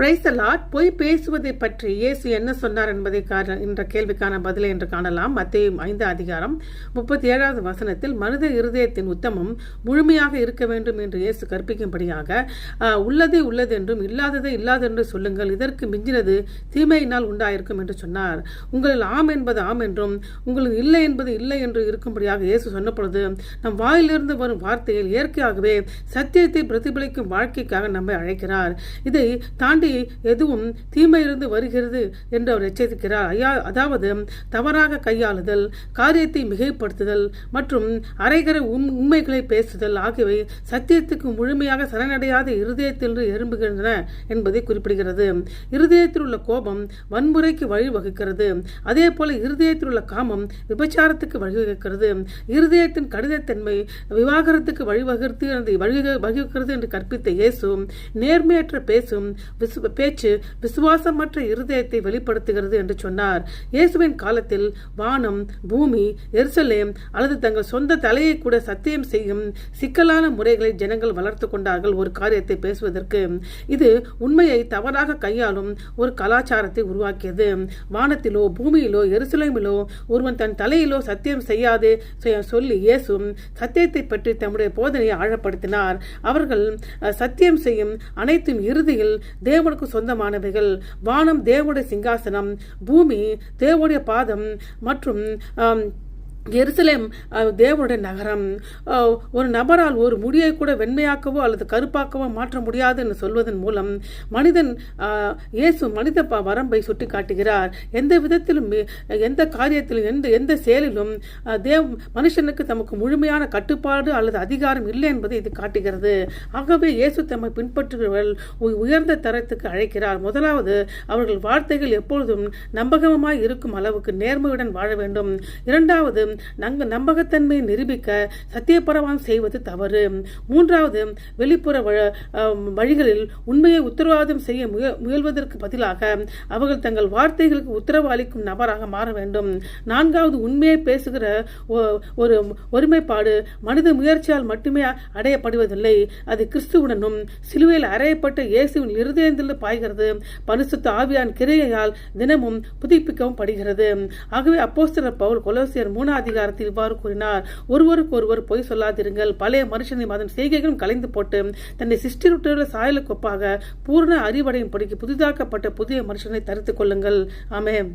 Praise the Lord. பொய் பேசுவதை பற்றி இயேசு என்ன சொன்னார் என்பதை என்ற கேள்விக்கான பதிலை என்று காணலாம். மத்தேயு 5:37 வசனத்தில் மனித இருதயத்தின் உத்தமம் முழுமையாக இருக்க வேண்டும் என்று இயேசு கற்பிக்கும்படியாக உள்ளதே உள்ளது என்றும் இல்லாததை இல்லாதென்று சொல்லுங்கள், இதற்கு மிஞ்சினது தீமையினால் உண்டாயிருக்கும் என்று சொன்னார். உங்களில் ஆம் என்பது ஆம் என்றும் உங்களில் இல்லை என்பது இல்லை என்று இருக்கும்படியாக இயேசு சொன்ன பொழுது நம் வாயிலிருந்து வரும் வார்த்தையில் இயற்கையாகவே சத்தியத்தை பிரதிபலிக்கும் வாழ்க்கைக்காக நம்மை அழைக்கிறார். இதை தாண்டி எதுவும் தீமையிலிருந்து வருகிறது என்று அவர் எச்சரிக்கிறார். அதாவது தவறாக கையாளுதல், காரியத்தை மிகைப்படுத்துதல் மற்றும் அரைகர உண்மைகளை பேசுதல் ஆகியவை சத்தியத்துக்கு முழுமையாக சரணடையாத இருதயத்தில் எழும்புகின்றன என்பதை குறிப்பிடுகிறது. இருதயத்தில் உள்ள கோபம் வன்முறைக்கு வழிவகுக்கிறது. அதே போல இருதயத்தில் உள்ள காமம் விபச்சாரத்துக்கு வழிவகுக்கிறது. இருதயத்தின் கடிதத்தன்மை விவாகரத்துக்கு வழிவகுக்கிறது என்று கற்பித்த இயேசு நேர்மையற்ற பேச்சு விசுவாசமற்ற இருதயத்தை வெளிப்படுத்துகிறது என்று சொன்னார். இயேசுவின் காலத்தில் வானம், பூமி, எருசலேம் அல்லது தங்கள் சொந்த தலையை கூட சத்தியம் செய்யும் சிக்கலான முறைகளை ஜனங்கள் வளர்த்து கொண்டார்கள். ஒரு காரியத்தை பேசுவதற்கு இது உண்மையை தவறாக கையாளும் ஒரு கலாச்சாரத்தை உருவாக்கியது. வானத்திலோ பூமியிலோ எருசலேமிலோ ஒருவன் தன் தலையிலோ சத்தியம் செய்யாதே சொல்லி இயேசு சத்தியத்தை பற்றி தம்முடைய போதனையை ஆழப்படுத்தினார். அவர்கள் சத்தியம் செய்யும் அனைத்தும் இறுதியில் தேவனுக்கு சொந்தமானவைகள். வானம் தேவனுடைய சிங்காசனம், பூமி தேவனுடைய பாதம் மற்றும் எருசலேம் தேவனுடைய நகரம். ஒரு நபரால் ஒரு முடியை கூட வெண்மையாக்கவோ அல்லது கருப்பாக்கவோ மாற்ற முடியாது என்று சொல்வதன் மூலம் இயேசு மனித வரம்பை சுட்டி காட்டுகிறார். எந்த விதத்திலும், எந்த காரியத்திலும், எந்த செயலிலும் மனுஷனுக்கு தமக்கு முழுமையான கட்டுப்பாடு அல்லது அதிகாரம் இல்லை என்பதை இது காட்டுகிறது. ஆகவே இயேசு தம்மை பின்பற்றுகிறவர்கள் உயர்ந்த தரத்துக்கு அழைக்கிறார். முதலாவது, அவர்கள் வார்த்தைகள் எப்பொழுதும் நம்பகமாய் இருக்கும் அளவுக்கு நேர்மையுடன் வாழ வேண்டும். இரண்டாவது, நம்பகத்தன்மையை நிரூபிக்க சத்தியப்பிரமாணம் செய்வது தவறு. மூன்றாவது, வெளிப்புற வழிகளில் உண்மையை உத்தரவாதம் செய்ய முயல்வதற்கு பதிலாக அவர்கள் தங்கள் வார்த்தைகளுக்கு உத்தரவு அளிக்கும் நபராக மாற வேண்டும். நான்காவது, உண்மையை பேசுகிற ஒரு ஒருமைப்பாடு மனித முயற்சியால் மட்டுமே அடையப்படுவதில்லை. அது கிறிஸ்துவுடனும் சிலுவையில் அறையப்பட்ட இயேசுவின் இருதயத்தில் பாய்கிறது. பரிசுத்த ஆவியான் கிரியையால் தினமும் புதுப்பிக்கவும் படுகிறது. ஆகவே அப்போஸ்தலர் பவுல் கொலோசியர் 3 அதிகாரத்தில் இவ்வாறு கூறினார்: ஒருவருக்கு ஒருவர் பொய் சொல்லாதிருங்கள், பழைய மனுஷனை அதன் செய்கைகளும் கலைந்து போட்டு தன்னை சிருஷ்டியுள்ள சாயலுக்கு ஒப்பாக பூர்ண அறிவடையும் படிக்கு புதிதாக்கப்பட்ட புதிய மனுஷனை தரித்துக் கொள்ளுங்கள். ஆமென்.